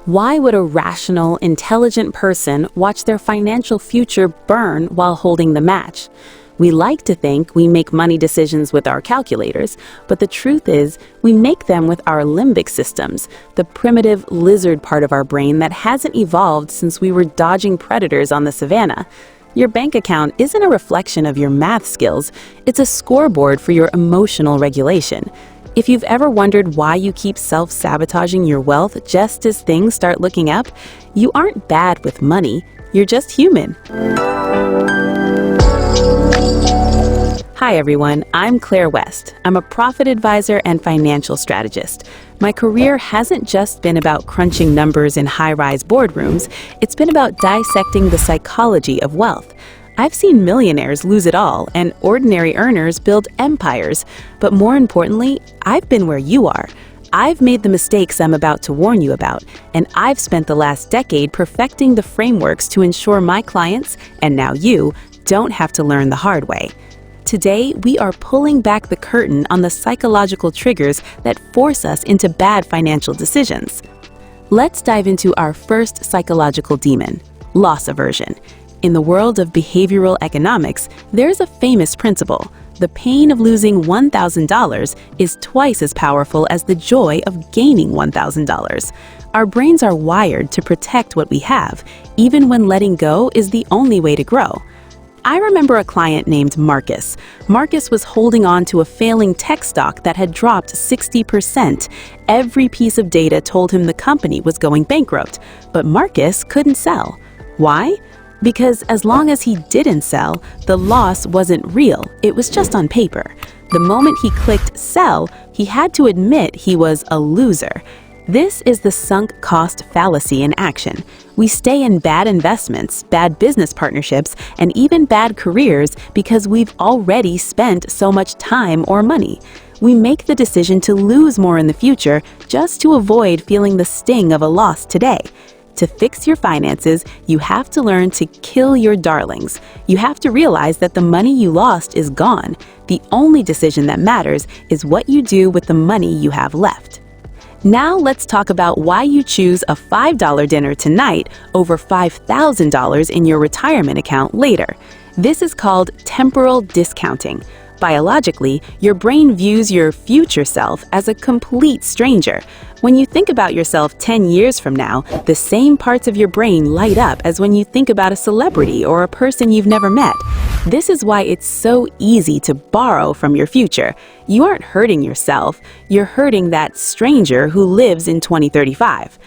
Why would a rational, intelligent person watch their financial future burn while holding the match? We like to think we make money decisions with our calculators, but the truth is we make them with our limbic systems, the primitive lizard part of our brain that hasn't evolved since we were dodging predators on the savannah. Your bank account isn't a reflection of your math skills, it's a scoreboard for your emotional regulation. If you've ever wondered why you keep self-sabotaging your wealth just as things start looking up, you aren't bad with money, you're just human. Hi everyone, I'm Claire West. I'm a profit advisor and financial strategist. My career hasn't just been about crunching numbers in high-rise boardrooms, it's been about dissecting the psychology of wealth. I've seen millionaires lose it all and ordinary earners build empires. But more importantly, I've been where you are. I've made the mistakes I'm about to warn you about, and I've spent the last decade perfecting the frameworks to ensure my clients, and now you, don't have to learn the hard way. Today, we are pulling back the curtain on the psychological triggers that force us into bad financial decisions. Let's dive into our first psychological demon, loss aversion. In the world of behavioral economics, there's a famous principle. The pain of losing $1,000 is twice as powerful as the joy of gaining $1,000. Our brains are wired to protect what we have, even when letting go is the only way to grow. I remember a client named Marcus. Marcus was holding on to a failing tech stock that had dropped 60%. Every piece of data told him the company was going bankrupt, but Marcus couldn't sell. Why? Because as long as he didn't sell, the loss wasn't real, it was just on paper. The moment he clicked sell, he had to admit he was a loser. This is the sunk cost fallacy in action. We stay in bad investments, bad business partnerships, and even bad careers because we've already spent so much time or money. We make the decision to lose more in the future just to avoid feeling the sting of a loss today. To fix your finances, you have to learn to kill your darlings. You have to realize that the money you lost is gone. The only decision that matters is what you do with the money you have left. Now let's talk about why you choose a $5 dinner tonight over $5,000 in your retirement account later. This is called temporal discounting. Biologically, your brain views your future self as a complete stranger. When you think about yourself 10 years from now, the same parts of your brain light up as when you think about a celebrity or a person you've never met. This is why it's so easy to borrow from your future. You aren't hurting yourself, you're hurting that stranger who lives in 2035.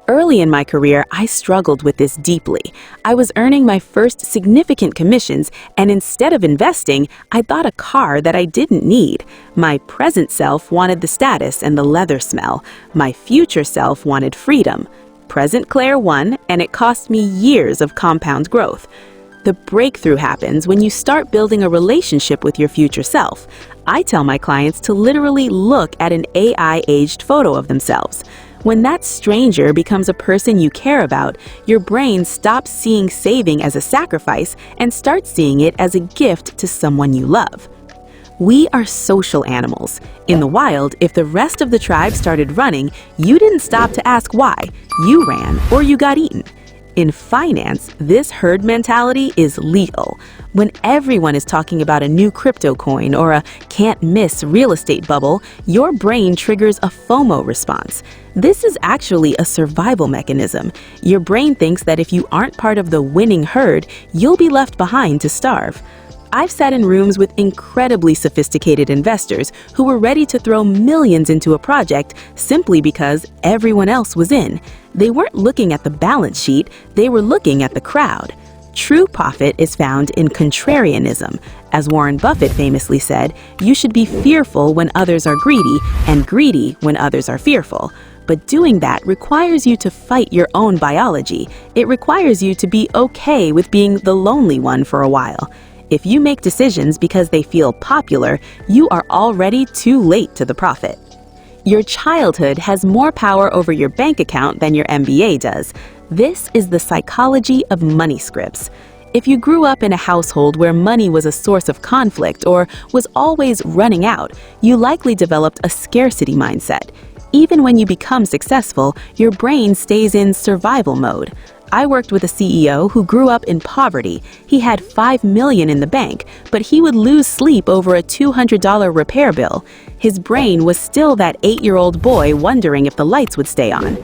Early in my career, I struggled with this deeply. I was earning my first significant commissions, and instead of investing, I bought a car that I didn't need. My present self wanted the status and the leather smell. My future self wanted freedom. Present Claire won, and it cost me years of compound growth. The breakthrough happens when you start building a relationship with your future self. I tell my clients to literally look at an AI-aged photo of themselves. When that stranger becomes a person you care about, your brain stops seeing saving as a sacrifice and starts seeing it as a gift to someone you love. We are social animals. In the wild, if the rest of the tribe started running, you didn't stop to ask why. You ran or you got eaten. In finance, this herd mentality is lethal. When everyone is talking about a new crypto coin or a can't-miss real estate bubble, your brain triggers a FOMO response. This is actually a survival mechanism. Your brain thinks that if you aren't part of the winning herd, you'll be left behind to starve. I've sat in rooms with incredibly sophisticated investors who were ready to throw millions into a project simply because everyone else was in. They weren't looking at the balance sheet, they were looking at the crowd. True profit is found in contrarianism. As Warren Buffett famously said, you should be fearful when others are greedy and greedy when others are fearful. But doing that requires you to fight your own biology. It requires you to be okay with being the lonely one for a while. If you make decisions because they feel popular, you are already too late to the profit. Your childhood has more power over your bank account than your MBA does. This is the psychology of money scripts. If you grew up in a household where money was a source of conflict or was always running out, you likely developed a scarcity mindset. Even when you become successful, your brain stays in survival mode. I worked with a CEO who grew up in poverty. He had $5 million in the bank, but he would lose sleep over a $200 repair bill. His brain was still that 8-year-old boy wondering if the lights would stay on.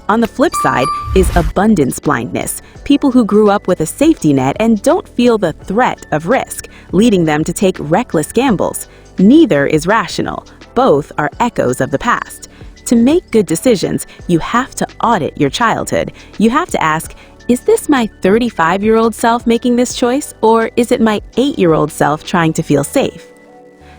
On the flip side is abundance blindness, people who grew up with a safety net and don't feel the threat of risk, leading them to take reckless gambles. Neither is rational. Both are echoes of the past. To make good decisions, you have to audit your childhood. You have to ask, is this my 35-year-old self making this choice, or is it my 8-year-old self trying to feel safe?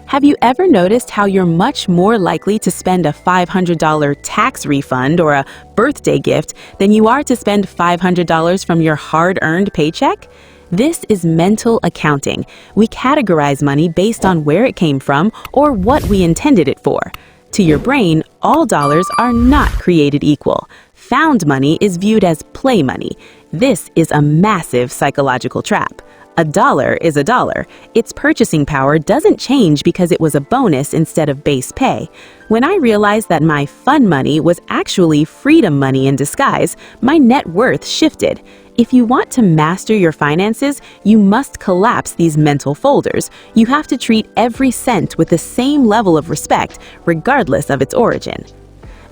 Have you ever noticed how you're much more likely to spend a $500 tax refund or a birthday gift than you are to spend $500 from your hard-earned paycheck? This is mental accounting. We categorize money based on where it came from or what we intended it for. To your brain, all dollars are not created equal. Found money is viewed as play money. This is a massive psychological trap. A dollar is a dollar. Its purchasing power doesn't change because it was a bonus instead of base pay. When I realized that my fun money was actually freedom money in disguise, my net worth shifted. If you want to master your finances, you must collapse these mental folders. You have to treat every cent with the same level of respect, regardless of its origin.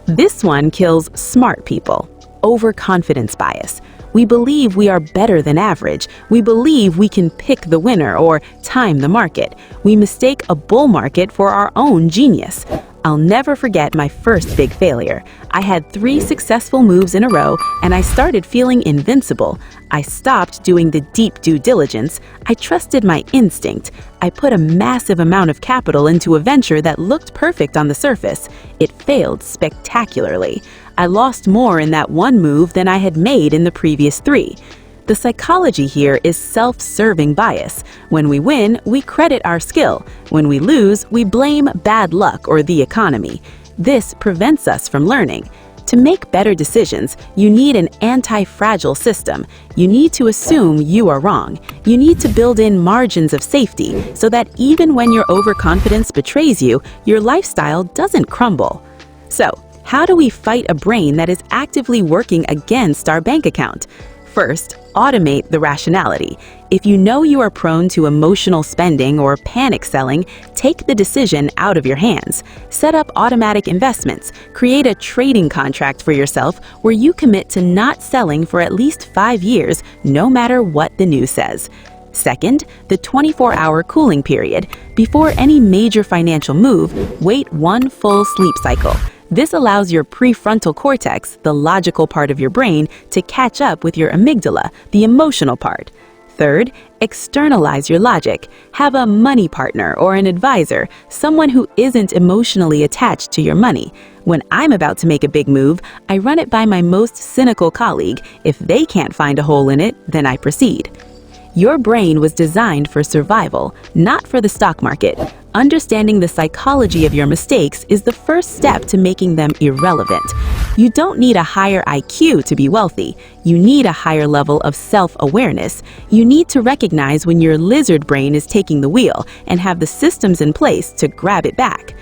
This one kills smart people. Overconfidence bias. We believe we are better than average. We believe we can pick the winner or time the market. We mistake a bull market for our own genius. I'll never forget my first big failure. I had 3 successful moves in a row, and I started feeling invincible. I stopped doing the deep due diligence. I trusted my instinct. I put a massive amount of capital into a venture that looked perfect on the surface. It failed spectacularly. I lost more in that one move than I had made in the previous 3. The psychology here is self-serving bias. When we win, we credit our skill. When we lose, we blame bad luck or the economy. This prevents us from learning. To make better decisions, you need an anti-fragile system. You need to assume you are wrong. You need to build in margins of safety so that even when your overconfidence betrays you, your lifestyle doesn't crumble. So, how do we fight a brain that is actively working against our bank account? First, automate the rationality. If you know you are prone to emotional spending or panic selling, take the decision out of your hands. Set up automatic investments. Create a trading contract for yourself where you commit to not selling for at least 5 years, no matter what the news says. Second, the 24-hour cooling period. Before any major financial move, wait 1 full sleep cycle. This allows your prefrontal cortex, the logical part of your brain, to catch up with your amygdala, the emotional part. Third, externalize your logic. Have a money partner or an advisor, someone who isn't emotionally attached to your money. When I'm about to make a big move, I run it by my most cynical colleague. If they can't find a hole in it, then I proceed. Your brain was designed for survival, not for the stock market. Understanding the psychology of your mistakes is the first step to making them irrelevant. You don't need a higher IQ to be wealthy. You need a higher level of self-awareness. You need to recognize when your lizard brain is taking the wheel and have the systems in place to grab it back.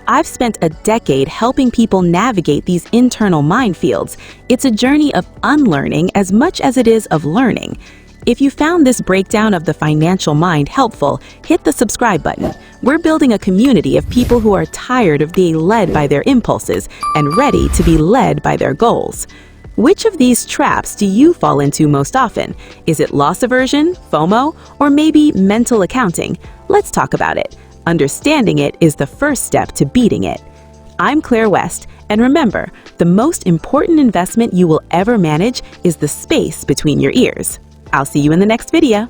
I've spent a decade helping people navigate these internal minefields. It's a journey of unlearning as much as it is of learning. If you found this breakdown of the financial mind helpful, hit the subscribe button. We're building a community of people who are tired of being led by their impulses and ready to be led by their goals. Which of these traps do you fall into most often? Is it loss aversion, FOMO, or maybe mental accounting? Let's talk about it. Understanding it is the first step to beating it. I'm Claire West, and remember, the most important investment you will ever manage is the space between your ears. I'll see you in the next video.